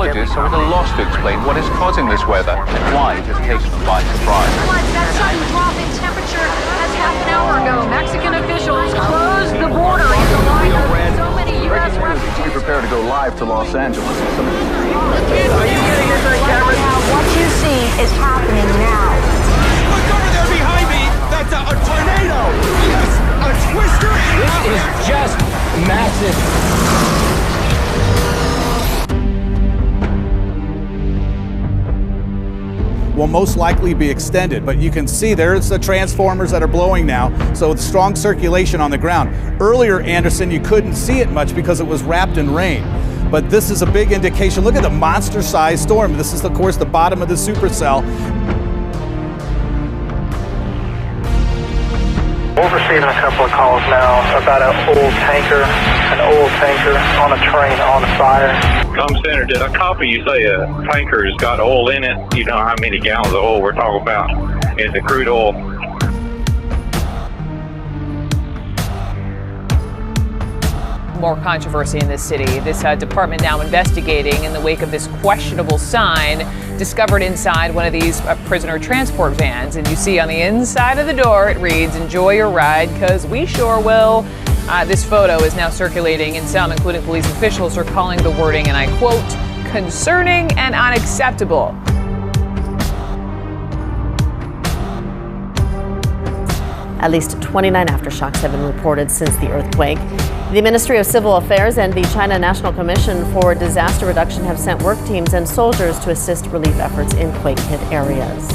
meteorologists are at a loss to explain what is causing this weather and why it has taken them by surprise. That sudden drop in temperature as half an hour ago, Mexican officials closed the border in the light of so many U.S. refugees. Be prepared to go live to Los Angeles. Are you getting this on camera? What you see is happening now. Look over there behind me! That's a tornado! Yes, a twister! This is just massive. Will most likely be extended, but you can see there's the transformers that are blowing now, so with strong circulation on the ground. Earlier, Anderson, you couldn't see it much because it was wrapped in rain, but this is a big indication. Look at the monster-sized storm. This is, of course, the bottom of the supercell. We're receiving a couple of calls now about an oil tanker on a train on fire. Center, did I copy you say a tanker's got oil in it? You know how many gallons of oil we're talking about? Is it crude oil? More controversy in this city. This department now investigating in the wake of this questionable sign discovered inside one of these prisoner transport vans. And you see on the inside of the door, it reads, "Enjoy your ride, because we sure will." This photo is now circulating, and some, including police officials, are calling the wording, and I quote, "concerning and unacceptable." At least 29 aftershocks have been reported since the earthquake. The Ministry of Civil Affairs and the China National Commission for Disaster Reduction have sent work teams and soldiers to assist relief efforts in quake-hit areas.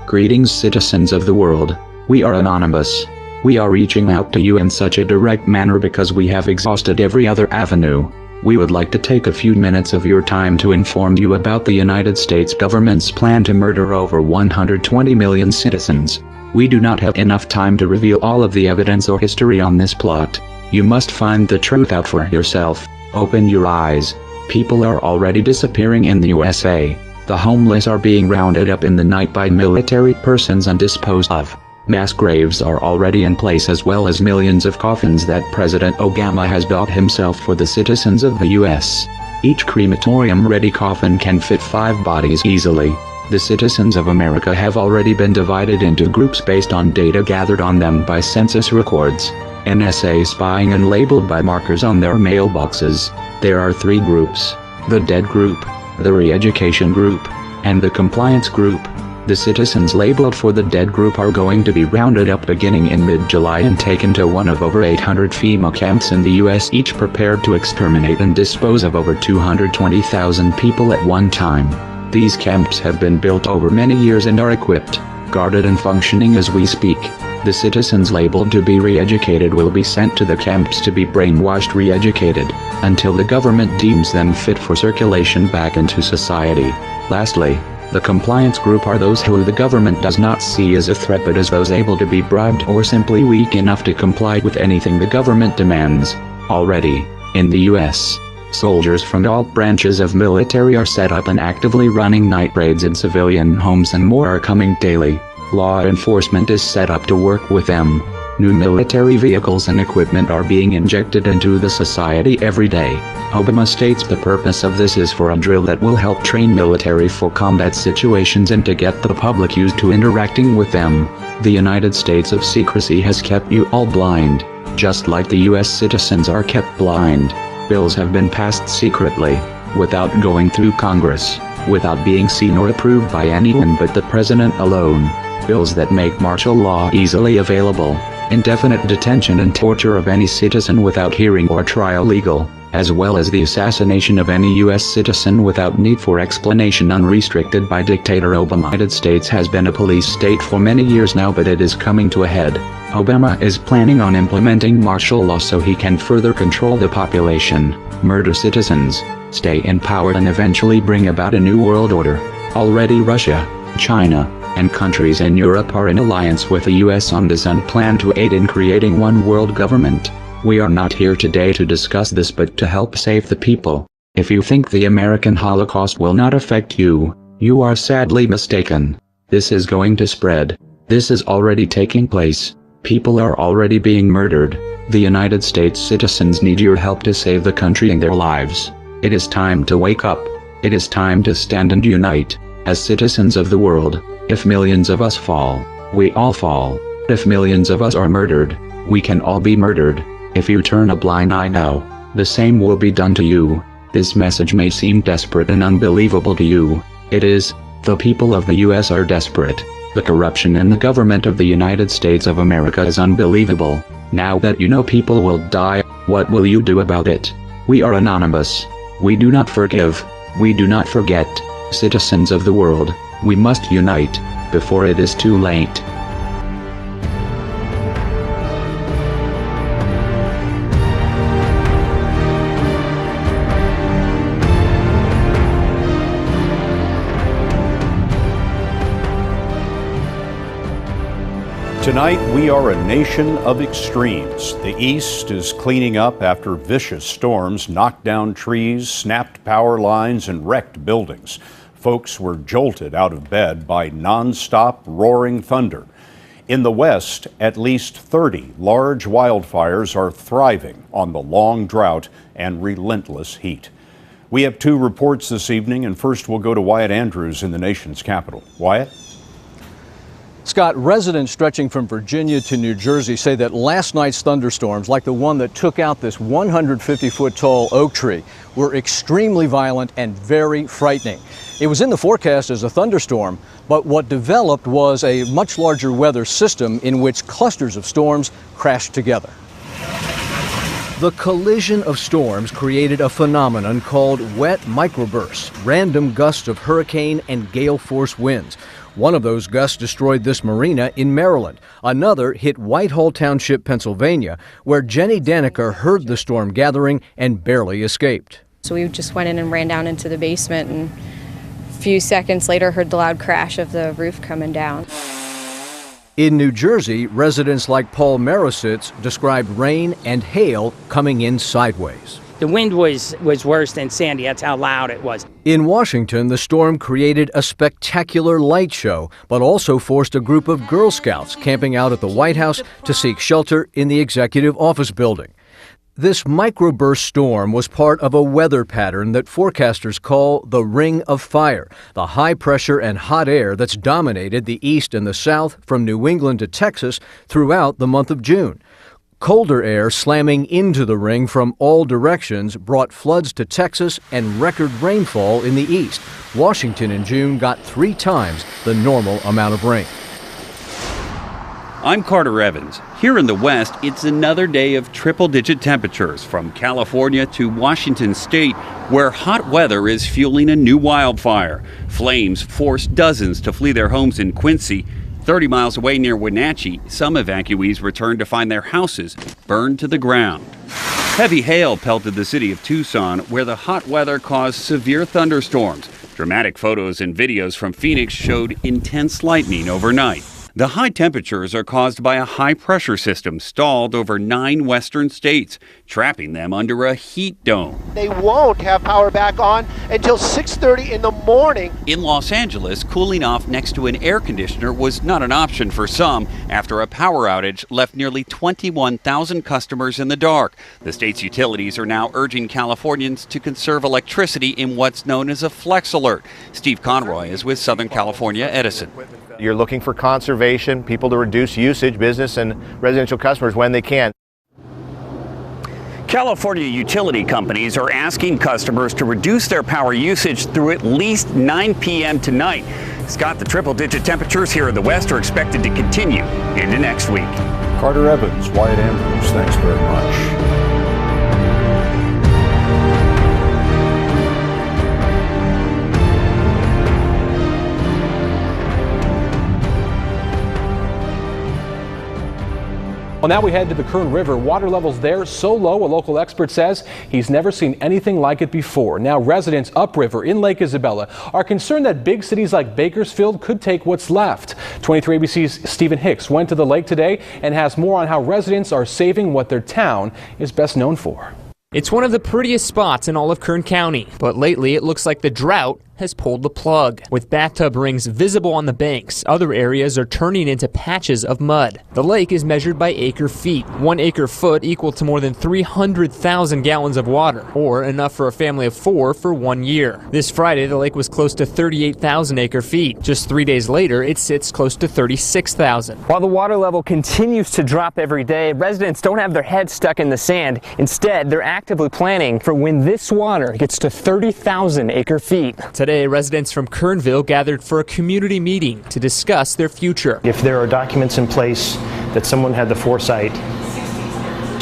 Greetings, citizens of the world. We are anonymous. We are reaching out to you in such a direct manner because we have exhausted every other avenue. We would like to take a few minutes of your time to inform you about the United States government's plan to murder over 120 million citizens. We do not have enough time to reveal all of the evidence or history on this plot. You must find the truth out for yourself. Open your eyes. People are already disappearing in the USA. The homeless are being rounded up in the night by military persons and disposed of. Mass graves are already in place, as well as millions of coffins that President Obama has bought himself for the citizens of the US. Each crematorium-ready coffin can fit 5 bodies easily. The citizens of America have already been divided into groups based on data gathered on them by census records, NSA spying, and labeled by markers on their mailboxes. There are 3 groups: the dead group, the re-education group, and the compliance group. The citizens labeled for the dead group are going to be rounded up beginning in mid-July and taken to one of over 800 FEMA camps in the US, each prepared to exterminate and dispose of over 220,000 people at one time. These camps have been built over many years and are equipped, guarded, and functioning as we speak. The citizens labeled to be re-educated will be sent to the camps to be brainwashed, re-educated, until the government deems them fit for circulation back into society. Lastly, the compliance group are those who the government does not see as a threat, but as those able to be bribed or simply weak enough to comply with anything the government demands. Already, in the US, soldiers from all branches of military are set up and actively running night raids in civilian homes, and more are coming daily. Law enforcement is set up to work with them. New military vehicles and equipment are being injected into the society every day. Obama states the purpose of this is for a drill that will help train military for combat situations and to get the public used to interacting with them. The United States of secrecy has kept you all blind, just like the US citizens are kept blind. Bills have been passed secretly, without going through Congress, without being seen or approved by anyone but the president alone. Bills that make martial law easily available, indefinite detention and torture of any citizen without hearing or trial legal, as well as the assassination of any US citizen without need for explanation, unrestricted by dictator Obama. The United States has been a police state for many years now, but it is coming to a head. Obama is planning on implementing martial law so he can further control the population, murder citizens, stay in power, and eventually bring about a new world order. Already Russia, China, and countries in Europe are in alliance with the US on this and plan to aid in creating one world government. We are not here today to discuss this but to help save the people. If you think the American Holocaust will not affect you, you are sadly mistaken. This is going to spread. This is already taking place. People are already being murdered. The United States citizens need your help to save the country and their lives. It is time to wake up. It is time to stand and unite. As citizens of the world, if millions of us fall, we all fall. If millions of us are murdered, we can all be murdered. If you turn a blind eye now, the same will be done to you. This message may seem desperate and unbelievable to you. It is. The people of the US are desperate. The corruption in the government of the United States of America is unbelievable. Now that you know people will die, what will you do about it? We are anonymous. We do not forgive. We do not forget. Citizens of the world, we must unite, before it is too late. Tonight, we are a nation of extremes. The East is cleaning up after vicious storms knocked down trees, snapped power lines, and wrecked buildings. Folks were jolted out of bed by non-stop roaring thunder. In the West, at least 30 large wildfires are thriving on the long drought and relentless heat. We have 2 reports this evening, and first we'll go to Wyatt Andrews in the nation's capital. Wyatt? Scott, residents stretching from Virginia to New Jersey say that last night's thunderstorms, like the one that took out this 150-foot tall oak tree, were extremely violent and very frightening. It was in the forecast as a thunderstorm, but what developed was a much larger weather system in which clusters of storms crashed together. The collision of storms created a phenomenon called wet microbursts, random gusts of hurricane and gale force winds. One of those gusts destroyed this marina in Maryland. Another hit Whitehall Township, Pennsylvania, where Jenny Daniker heard the storm gathering and barely escaped. So we just went in and ran down into the basement, and a few seconds later heard the loud crash of the roof coming down. In New Jersey, residents like Paul Marositz described rain and hail coming in sideways. The wind was worse than Sandy. That's how loud it was. In Washington, the storm created a spectacular light show, but also forced a group of Girl Scouts camping out at the White House to seek shelter in the executive office building. This microburst storm was part of a weather pattern that forecasters call the Ring of Fire, the high pressure and hot air that's dominated the east and the south from New England to Texas throughout the month of June. Colder air slamming into the ring from all directions brought floods to Texas and record rainfall in the east. Washington in June got 3 times the normal amount of rain. I'm Carter Evans. Here in the West, it's another day of triple-digit temperatures from California to Washington state, where hot weather is fueling a new wildfire. Flames forced dozens to flee their homes in Quincy. 30 miles away near Wenatchee, some evacuees returned to find their houses burned to the ground. Heavy hail pelted the city of Tucson, where the hot weather caused severe thunderstorms. Dramatic photos and videos from Phoenix showed intense lightning overnight. The high temperatures are caused by a high-pressure system stalled over 9 western states, trapping them under a heat dome. They won't have power back on until 6:30 in the morning. In Los Angeles, cooling off next to an air conditioner was not an option for some after a power outage left nearly 21,000 customers in the dark. The state's utilities are now urging Californians to conserve electricity in what's known as a flex alert. Steve Conroy is with Southern California Edison. You're looking for conservation, people to reduce usage, business and residential customers when they can. California utility companies are asking customers to reduce their power usage through at least 9 p.m. tonight. Scott, the triple-digit temperatures here in the West are expected to continue into next week. Carter Evans, Wyatt Andrews, thanks very much. Well, now we head to the Kern River. Water levels there so low, a local expert says he's never seen anything like it before. Now residents upriver in Lake Isabella are concerned that big cities like Bakersfield could take what's left. 23 ABC's Stephen Hicks went to the lake today and has more on how residents are saving what their town is best known for. It's one of the prettiest spots in all of Kern County, but lately it looks like the drought has pulled the plug. With bathtub rings visible on the banks, other areas are turning into patches of mud. The lake is measured by acre feet. 1 acre foot equal to more than 300,000 gallons of water, or enough for a family of 4 for 1 year. This Friday, the lake was close to 38,000 acre feet. Just 3 days later, it sits close to 36,000. While the water level continues to drop every day, residents don't have their heads stuck in the sand. Instead, they're actively planning for when this water gets to 30,000 acre feet. Today, residents from Kernville gathered for a community meeting to discuss their future. If there are documents in place that someone had the foresight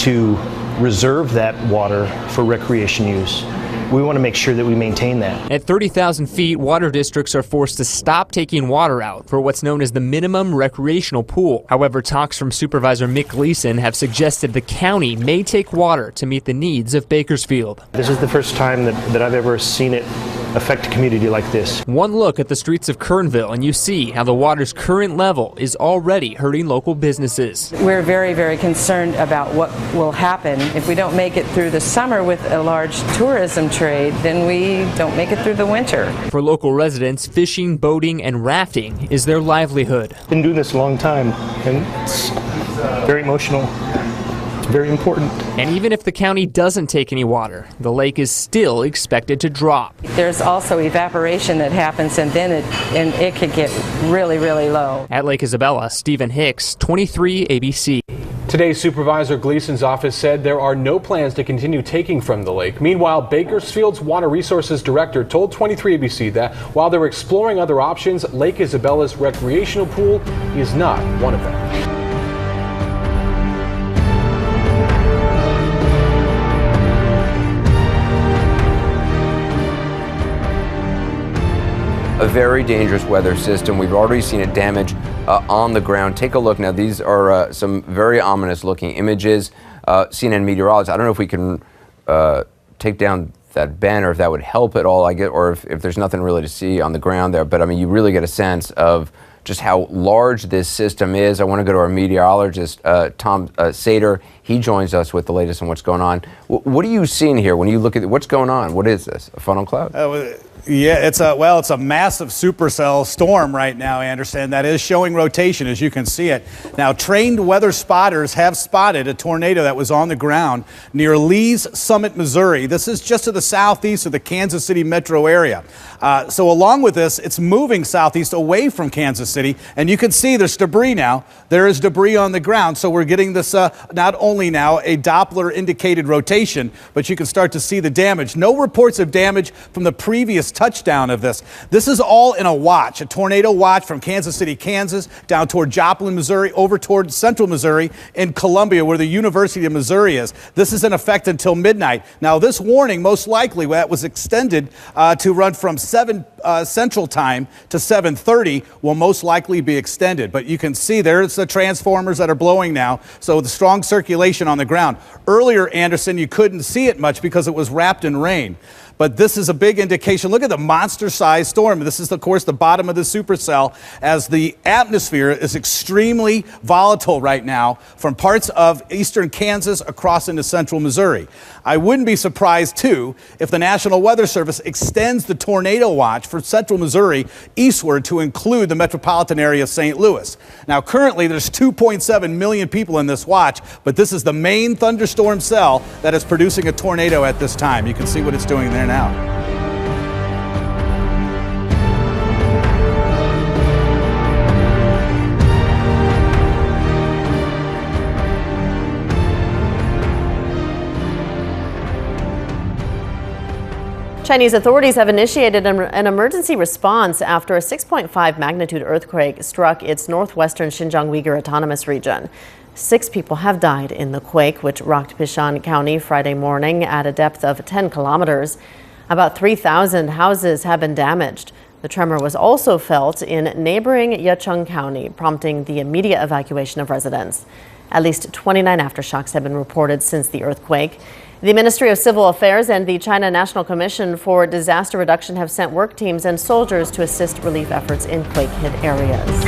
to reserve that water for recreation use, we want to make sure that we maintain that. At 30,000 feet, water districts are forced to stop taking water out for what's known as the minimum recreational pool. However, talks from Supervisor Mick Gleason have suggested the county may take water to meet the needs of Bakersfield. This is the first time that I've ever seen it affect a community like this. One look at the streets of Kernville and you see how the water's current level is already hurting local businesses. We're very, very concerned about what will happen if we don't make it through the summer with a large tourism trade, then we don't make it through the winter. For local residents, fishing, boating, and rafting is their livelihood. Been doing this a long time and it's very emotional. Very important. And even if the county doesn't take any water, the lake is still expected to drop. There's also evaporation that happens and then it could get really, really low. At Lake Isabella, Stephen Hicks, 23 ABC. Today, Supervisor Gleason's office said there are no plans to continue taking from the lake. Meanwhile, Bakersfield's Water Resources Director told 23 ABC that while they're exploring other options, Lake Isabella's recreational pool is not one of them. A very dangerous weather system. We've already seen it damage on the ground. Take a look now. These are some very ominous looking images. CNN meteorologists, I don't know if we can take down that banner, if that would help at all, or if there's nothing really to see on the ground there. But I mean, you really get a sense of just how large this system is. I want to go to our meteorologist, Tom Sater. He joins us with the latest on what's going on. What are you seeing here when you look at what's going on? What is this? A funnel cloud? Yeah, it's a massive supercell storm right now, Anderson, that is showing rotation, as you can see it. Now, trained weather spotters have spotted a tornado that was on the ground near Lee's Summit, Missouri. This is just to the southeast of the Kansas City metro area. So along with this, it's moving southeast away from Kansas City, and you can see there's debris now. There is debris on the ground, so we're getting this not only now a Doppler indicated rotation, but you can start to see the damage. No reports of damage from the previous touchdown of this. This is all in a watch, a tornado watch from Kansas City, Kansas, down toward Joplin, Missouri, over toward central Missouri, in Columbia, where the University of Missouri is. This is in effect until midnight. Now, this warning, most likely, that was extended to run from 7 Central Time to 7:30, will most likely be extended. But you can see there's the transformers that are blowing now, so the strong circulation on the ground. Earlier, Anderson, you couldn't see it much because it was wrapped in rain. But this is a big indication. Look at the monster-sized storm. This is, of course, the bottom of the supercell, as the atmosphere is extremely volatile right now from parts of eastern Kansas across into central Missouri. I wouldn't be surprised, too, if the National Weather Service extends the tornado watch for central Missouri eastward to include the metropolitan area of St. Louis. Now, currently, there's 2.7 million people in this watch, but this is the main thunderstorm cell that is producing a tornado at this time. You can see what it's doing there now. Chinese authorities have initiated an emergency response after a 6.5 magnitude earthquake struck its northwestern Xinjiang Uyghur Autonomous Region. 6 people have died in the quake, which rocked Pishan County Friday morning at a depth of 10 kilometers. About 3,000 houses have been damaged. The tremor was also felt in neighboring Yecheng County, prompting the immediate evacuation of residents. At least 29 aftershocks have been reported since the earthquake. The Ministry of Civil Affairs and the China National Commission for Disaster Reduction have sent work teams and soldiers to assist relief efforts in quake-hit areas.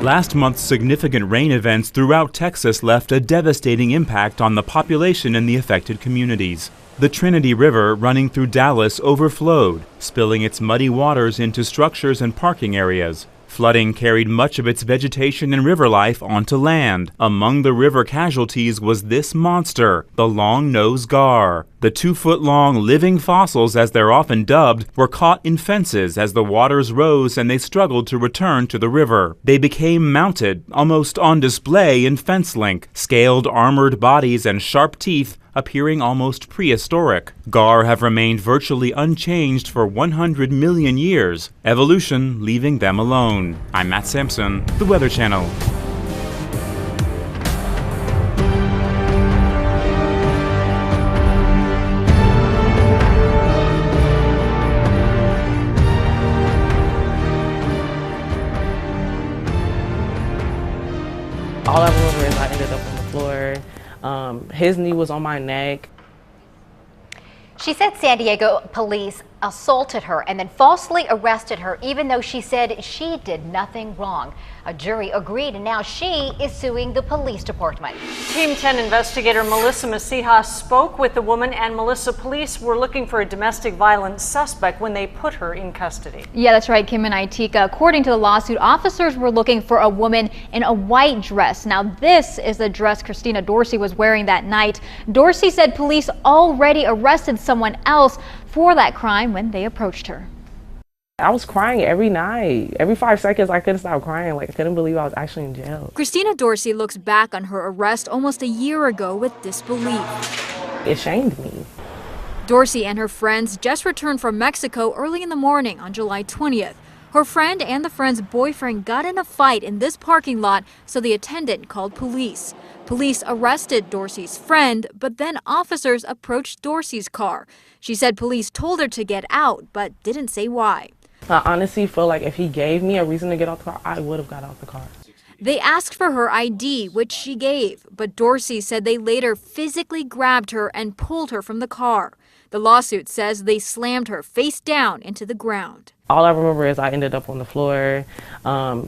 Last month's significant rain events throughout Texas left a devastating impact on the population in the affected communities. The Trinity River, running through Dallas, overflowed, spilling its muddy waters into structures and parking areas. Flooding carried much of its vegetation and river life onto land. Among the river casualties was this monster, the long-nosed gar. The 2-foot-long living fossils, as they're often dubbed, were caught in fences as the waters rose and they struggled to return to the river. They became mounted, almost on display in fence link, scaled armored bodies and sharp teeth appearing almost prehistoric. Gar have remained virtually unchanged for 100 million years, evolution leaving them alone. I'm Matt Sampson, the Weather Channel. All I remember is I ended up on the floor. His knee was on my neck. She said San Diego police assaulted her and then falsely arrested her, even though she said she did nothing wrong. A jury agreed, and now she is suing the police department. Team 10 investigator Melissa Masijas spoke with the woman, and Melissa, police were looking for a domestic violence suspect when they put her in custody. Yeah, that's right, Kim and Itika. According to the lawsuit, officers were looking for a woman in a white dress. Now, this is the dress Christina Dorsey was wearing that night. Dorsey said police already arrested someone else for that crime when they approached her. I was crying every night. Every 5 seconds I couldn't stop crying. Like, I couldn't believe I was actually in jail. Christina Dorsey looks back on her arrest almost a year ago with disbelief. It shamed me. Dorsey and her friends just returned from Mexico early in the morning on July 20th. Her friend and the friend's boyfriend got in a fight in this parking lot, so the attendant called police. Police arrested Dorsey's friend, but then officers approached Dorsey's car. She said police told her to get out, but didn't say why. I honestly feel like if he gave me a reason to get out the car, I would have got out the car. They asked for her ID, which she gave, but Dorsey said they later physically grabbed her and pulled her from the car. The lawsuit says they slammed her face down into the ground. All I remember is I ended up on the floor.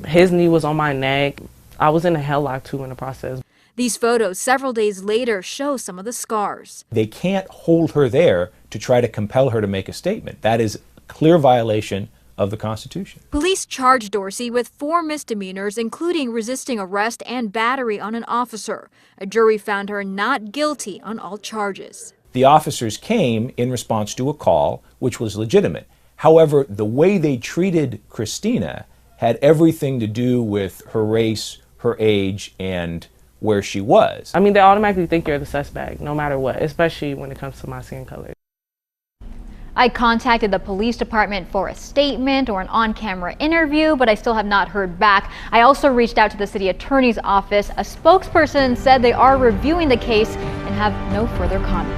His knee was on my neck. I was in a headlock too in the process. These photos several days later show some of the scars. They can't hold her there to try to compel her to make a statement. That is a clear violation of the Constitution. Police charged Dorsey with 4 misdemeanors, including resisting arrest and battery on an officer. A jury found her not guilty on all charges. The officers came in response to a call, which was legitimate. However, the way they treated Christina had everything to do with her race, her age, and where she was. I mean, they automatically think you're the suspect, no matter what, especially when it comes to my skin color. I contacted the police department for a statement or an on-camera interview, but I still have not heard back. I also reached out to the city attorney's office. A spokesperson said they are reviewing the case and have no further comment.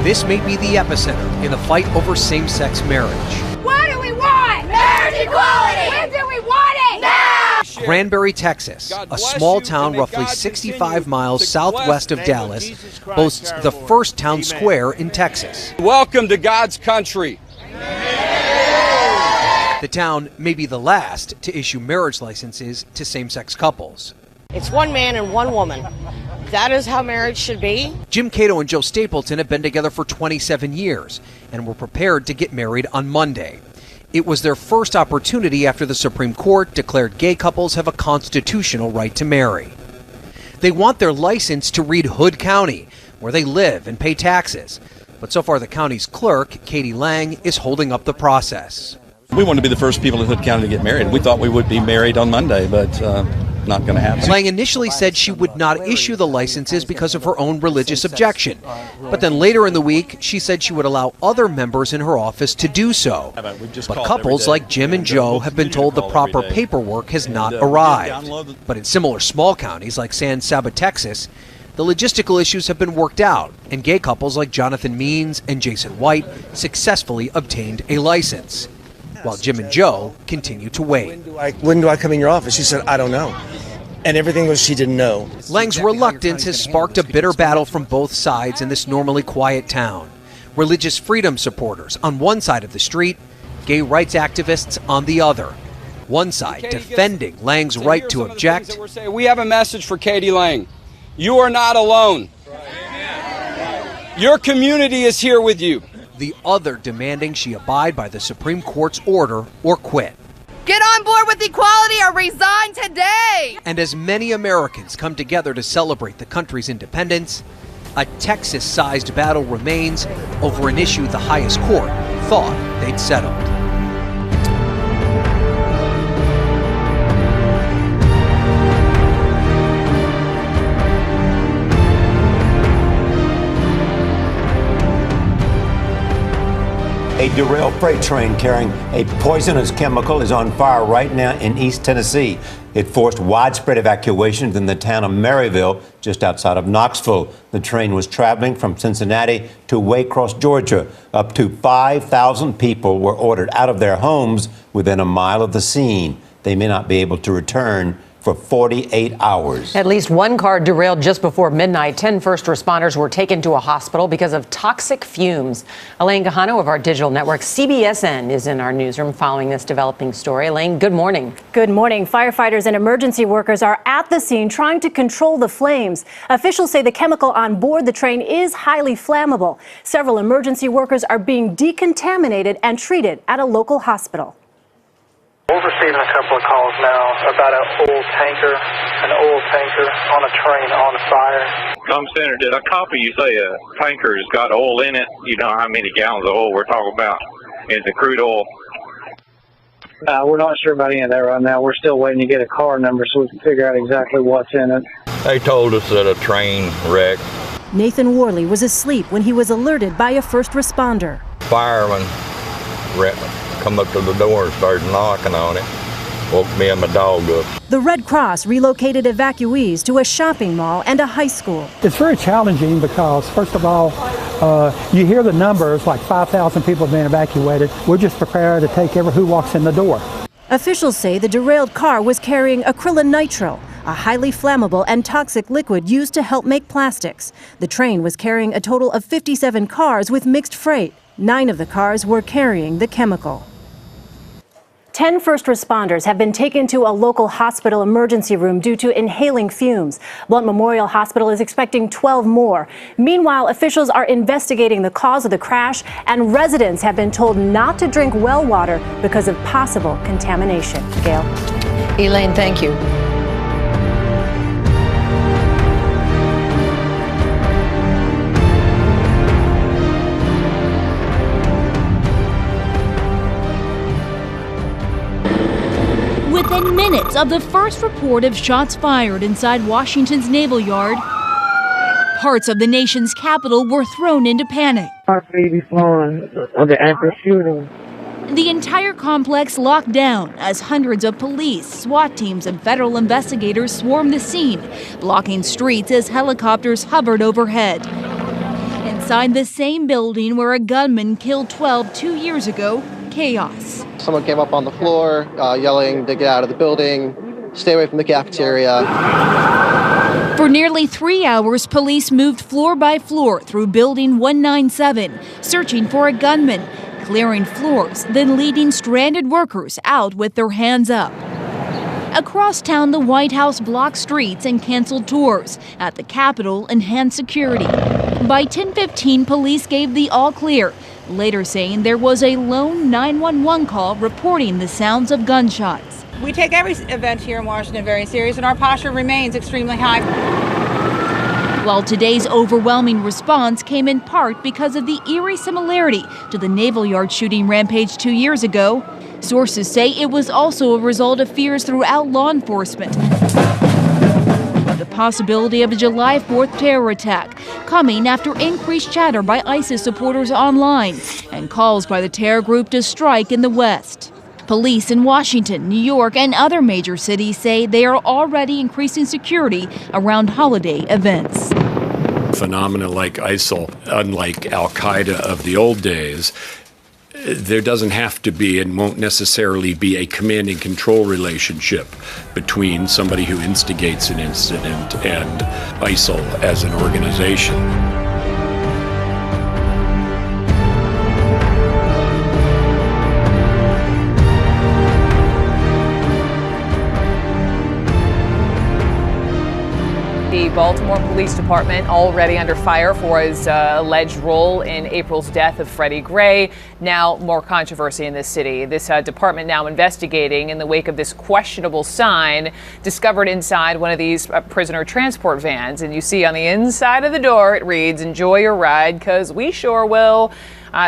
This may be the epicenter in the fight over same-sex marriage. What do we want? Marriage equality! When do we want it? Now! Granbury, Texas, a small town roughly 65 miles southwest of Dallas, boasts the first town square in Texas. Welcome to God's country. The town may be the last to issue marriage licenses to same-sex couples. It's one man and one woman. That is how marriage should be. Jim Cato and Joe Stapleton have been together for 27 years and were prepared to get married on Monday. It was their first opportunity after the Supreme Court declared gay couples have a constitutional right to marry. They want their license to read Hood County, where they live and pay taxes. But so far the county's clerk, Katie Lang, is holding up the process. We wanted to be the first people in Hood County to get married. We thought we would be married on Monday, but not going to happen. Lang initially said she would not issue the licenses because of her own religious objection. But then later in the week, she said she would allow other members in her office to do so. But couples like Jim and Joe have been told the proper paperwork has not arrived. But in similar small counties like San Saba, Texas, the logistical issues have been worked out, and gay couples like Jonathan Means and Jason White successfully obtained a license, while Jim and Joe continue to wait. When do I come in your office? She said, I don't know. And everything was she didn't know. Lang's reluctance has sparked a bitter battle from both sides in this normally quiet town. Religious freedom supporters on one side of the street, gay rights activists on the other. One side defending Lang's right to object. We have a message for Katie Lang. You are not alone. Your community is here with you. The other demanding she abide by the Supreme Court's order or quit. Get on board with equality or resign today! And as many Americans come together to celebrate the country's independence, a Texas-sized battle remains over an issue the highest court thought they'd settled. A derailed freight train carrying a poisonous chemical is on fire right now in East Tennessee. It forced widespread evacuations in the town of Maryville, just outside of Knoxville. The train was traveling from Cincinnati to Waycross, Georgia. Up to 5,000 people were ordered out of their homes within a mile of the scene. They may not be able to return for 48 hours. At least one car derailed just before midnight. 10 first responders were taken to a hospital because of toxic fumes. Elaine Gahano of our digital network CBSN is in our newsroom following this developing story. Elaine, good morning. Good morning. Firefighters and emergency workers are at the scene trying to control the flames. Officials say the chemical on board the train is highly flammable. Several emergency workers are being decontaminated and treated at a local hospital. We're receiving a couple of calls now about an oil tanker on a train on a fire. Senator, did a copy you say a tanker's got oil in it? You know how many gallons of oil we're talking about? Is it crude oil? We're not sure about any of that right now. We're still waiting to get a car number so we can figure out exactly what's in it. They told us that a train wrecked. Nathan Worley was asleep when he was alerted by a first responder. Fireman come up to the door and started knocking on it. Woke me and my dog up. The Red Cross relocated evacuees to a shopping mall and a high school. It's very challenging because, first of all, you hear the numbers, like 5,000 people have been evacuated. We're just prepared to take who walks in the door. Officials say the derailed car was carrying acrylonitrile, a highly flammable and toxic liquid used to help make plastics. The train was carrying a total of 57 cars with mixed freight. 9 of the cars were carrying the chemical. 10 first responders have been taken to a local hospital emergency room due to inhaling fumes. Blount Memorial Hospital is expecting 12 more. Meanwhile, officials are investigating the cause of the crash, and residents have been told not to drink well water because of possible contamination. Gail. Elaine, thank you. Within minutes of the first report of shots fired inside Washington's Naval Yard, parts of the nation's capital were thrown into panic. Our baby fallen after shooting. The entire complex locked down as hundreds of police, SWAT teams, and federal investigators swarmed the scene, blocking streets as helicopters hovered overhead. Inside the same building where a gunman killed 12 2 years ago, chaos. Someone came up on the floor yelling to get out of the building, stay away from the cafeteria. For nearly 3 hours, police moved floor by floor through Building 197, searching for a gunman, clearing floors, then leading stranded workers out with their hands up. Across town, the White House blocked streets and canceled tours. At the Capitol, enhanced security. By 10:15, police gave the all clear, later saying there was a lone 911 call reporting the sounds of gunshots. We take every event here in Washington very serious, and our posture remains extremely high. While today's overwhelming response came in part because of the eerie similarity to the Naval Yard shooting rampage 2 years ago, Sources say it was also a result of fears throughout law enforcement. The possibility of a July 4th terror attack coming after increased chatter by ISIS supporters online and calls by the terror group to strike in the West. Police in Washington, New York, and other major cities say they are already increasing security around holiday events. Phenomena like ISIL, unlike Al-Qaeda of the old days, there doesn't have to be and won't necessarily be a command and control relationship between somebody who instigates an incident and ISIL as an organization. The Baltimore Police Department already under fire for his alleged role in April's death of Freddie Gray. Now more controversy in this city. This department now investigating in the wake of this questionable sign discovered inside one of these prisoner transport vans. And you see on the inside of the door, it reads, "Enjoy your ride, 'cause we sure will."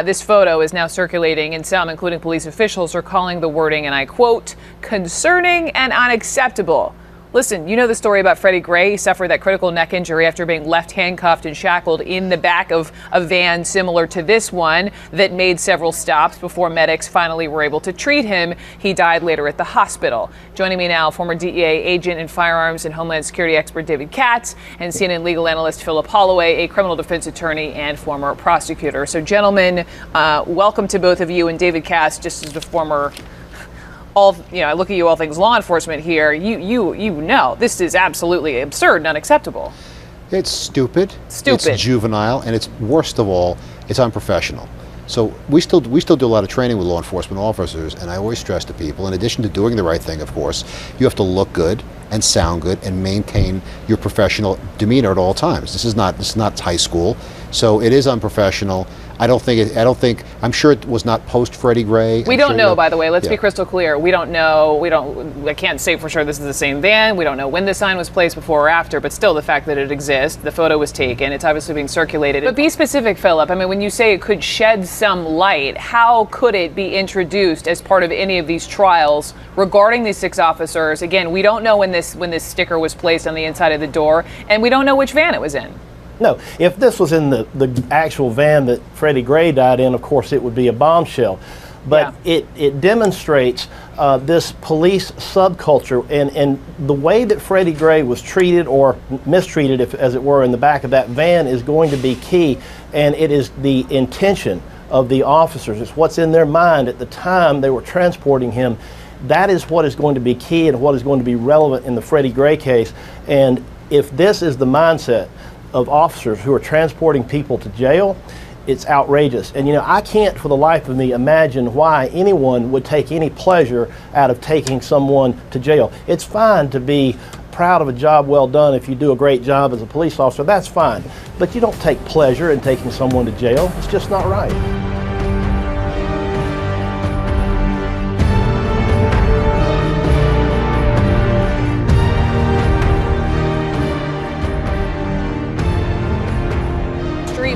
This photo is now circulating, and some, including police officials, are calling the wording, and I quote, "concerning and unacceptable." Listen, you know the story about Freddie Gray. He suffered that critical neck injury after being left handcuffed and shackled in the back of a van similar to this one that made several stops before medics finally were able to treat him. He died later at the hospital. Joining me now, former DEA agent in firearms and Homeland Security expert David Katz, and CNN legal analyst Philip Holloway, a criminal defense attorney and former prosecutor. So gentlemen, welcome to both of you. And David Katz, just as the former I look at you, all things law enforcement here. You know this is absolutely absurd and unacceptable. It's stupid. It's juvenile, and it's worst of all, it's unprofessional. So we still do a lot of training with law enforcement officers, and I always stress to people, in addition to doing the right thing, of course, you have to look good and sound good and maintain your professional demeanor at all times. This is not high school, so it is unprofessional. I'm sure it was not post Freddie Gray. We don't know, by the way. Let's be crystal clear. We don't know. I can't say for sure this is the same van. We don't know when the sign was placed, before or after, but still the fact that it exists, the photo was taken, it's obviously being circulated. But be specific, Philip. I mean, when you say it could shed some light, how could it be introduced as part of any of these trials regarding these 6 officers? Again, we don't know when this sticker was placed on the inside of the door, and we don't know which van it was in. No, if this was in the actual van that Freddie Gray died in, of course it would be a bombshell. But it demonstrates this police subculture and the way that Freddie Gray was treated or mistreated, as it were, in the back of that van is going to be key. And it is the intention of the officers. It's what's in their mind at the time they were transporting him. That is what is going to be key and what is going to be relevant in the Freddie Gray case. And if this is the mindset of officers who are transporting people to jail, it's outrageous. And I can't for the life of me imagine why anyone would take any pleasure out of taking someone to jail. It's fine to be proud of a job well done if you do a great job as a police officer, that's fine. But you don't take pleasure in taking someone to jail. It's just not right.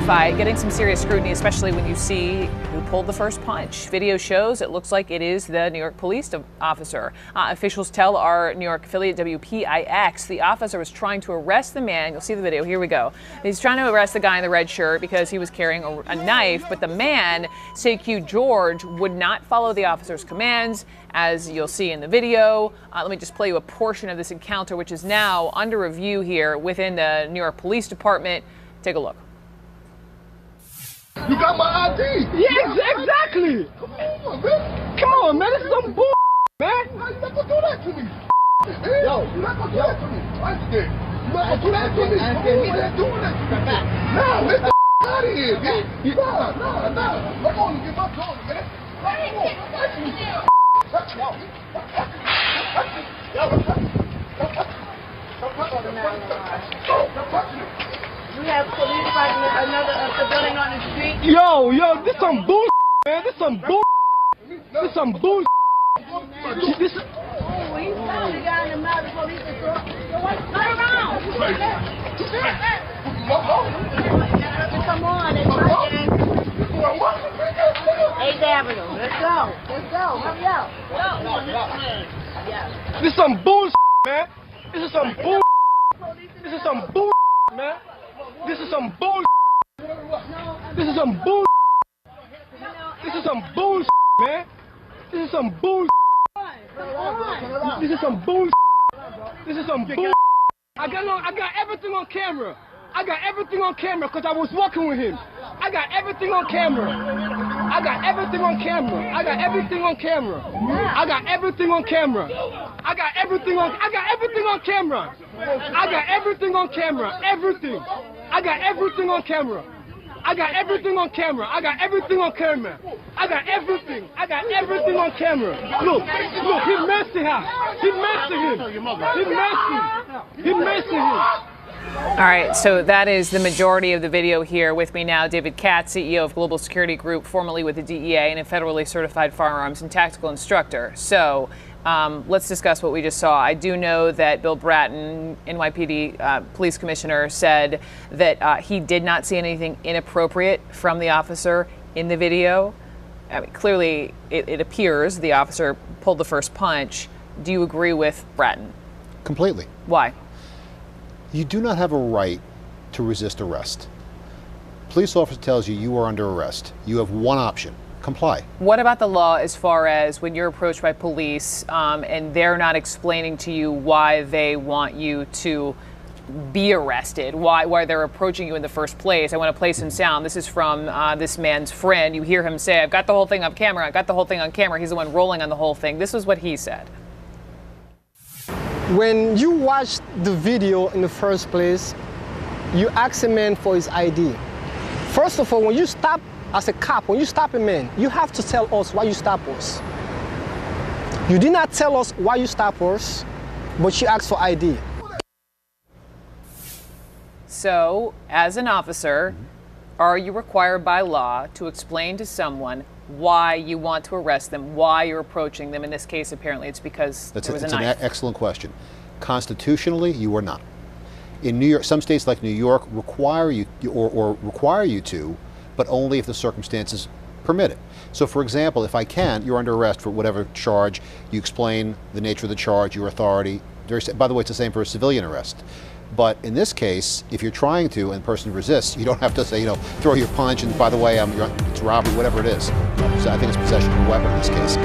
Fight getting some serious scrutiny, especially when you see who pulled the first punch. Video shows it looks like it is the New York police officer. Officials tell our New York affiliate WPIX the officer was trying to arrest the man. You'll see the video. Here we go. He's trying to arrest the guy in the red shirt because he was carrying a knife, but the man, CQ George, would not follow the officer's commands, as you'll see in the video. Let me just play you a portion of this encounter, which is now under review here within the New York Police Department. Take a look. You got my ID? Yes, exactly. Come on, man. This is some bull, man. You're not gonna do that to me. Yo, you're not gonna do that to me. I did. You're not gonna do that to me. You're not doing that to me. Nah, get the out of here, man. Nah. I'm gonna get my car, man. We have police fighting another civilian on the street. Yo, this some bull, man. This some bull. This some bull. He's probably got in the mouth of police. Turn around. Come on, 8th Avenue. Let's go. Let's go. Hurry up. This is some bullshit, man. This is some bull. This is some bull, man. This is some bull. This is some bull. This is some bull, man. This is some bull. This is some bull. This is some bull. I got everything on camera. I got everything on camera because I was walking with him. I got everything on camera. I got everything on camera. I got everything on camera. I got everything on camera. I got everything on camera. I got everything on camera. Everything. I got everything on camera. I got everything on camera. I got everything on camera. I got everything. I got everything on camera. Look, he messing her. He messing him. He messing him. All right, so that is the majority of the video here. With me now, David Katz, CEO of Global Security Group, formerly with the DEA and a federally certified firearms and tactical instructor. So let's discuss what we just saw. I do know that Bill Bratton, NYPD police commissioner, said that he did not see anything inappropriate from the officer in the video. I mean, clearly, it appears the officer pulled the first punch. Do you agree with Bratton? Completely. Why? You do not have a right to resist arrest. Police officer tells you you are under arrest. You have one option: comply. What about the law as far as when you're approached by police and they're not explaining to you why they want you to be arrested, why they're approaching you in the first place? I want to play some sound. This is from this man's friend. You hear him say, "I've got the whole thing on camera. I got the whole thing on camera." He's the one rolling on the whole thing. This is what he said. When you watch the video in the first place, you ask a man for his ID. First of all, when you stop as a cop, when you stop a man, you have to tell us why you stop us. You did not tell us why you stop us, but you asked for ID. So, as an officer, are you required by law to explain to someone why you want to arrest them, why you're approaching them? In this case, apparently it's because there was a knife. That's an excellent question. Constitutionally, you are not. In New York, some states like New York require you require you to, but only if the circumstances permit it. So, for example, if you're under arrest for whatever charge, you explain the nature of the charge, your authority. By the way, it's the same for a civilian arrest. But in this case, if you're trying to and the person resists, you don't have to say, throw your punch and, by the way, it's robbery, whatever it is. So I think it's possession of a weapon in this case.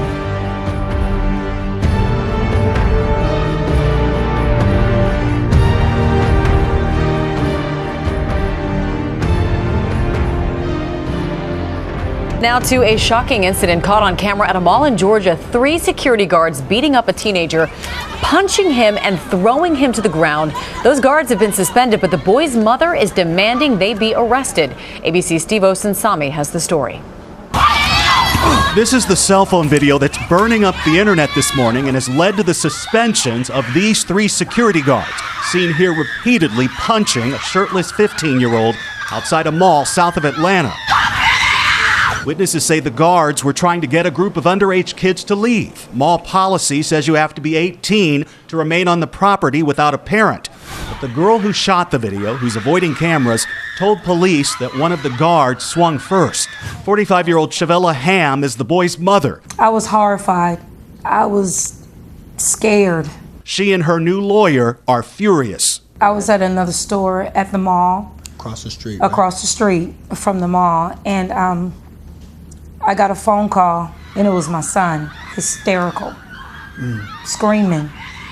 Now to a shocking incident caught on camera at a mall in Georgia. 3 security guards beating up a teenager, punching him and throwing him to the ground. Those guards have been suspended, but the boy's mother is demanding they be arrested. ABC's Steve Osunsami has the story. This is the cell phone video that's burning up the internet this morning and has led to the suspensions of these 3 security guards, seen here repeatedly punching a shirtless 15-year-old outside a mall south of Atlanta. Witnesses say the guards were trying to get a group of underage kids to leave. Mall policy says you have to be 18 to remain on the property without a parent. But the girl who shot the video, who's avoiding cameras, told police that one of the guards swung first. 45-year-old Shavella Ham is the boy's mother. I was horrified. I was scared. She and her new lawyer are furious. I was at another store at the mall. Across the street. Across the street from the mall. And I got a phone call, and it was my son, hysterical, screaming,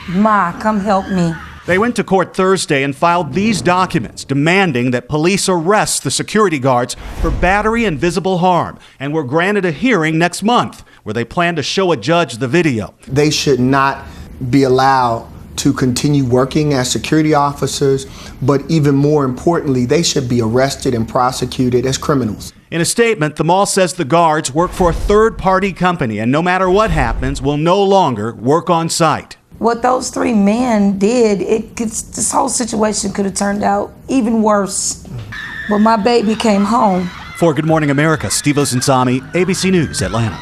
"Ma, come help me." They went to court Thursday and filed these documents demanding that police arrest the security guards for battery and visible harm, and were granted a hearing next month where they plan to show a judge the video. They should not be allowed to continue working as security officers, but even more importantly, they should be arrested and prosecuted as criminals. In a statement, the mall says the guards work for a third-party company and no matter what happens, will no longer work on site. What those 3 men did, this whole situation could have turned out even worse. But my baby came home. For Good Morning America, Steve Osunsami, ABC News, Atlanta.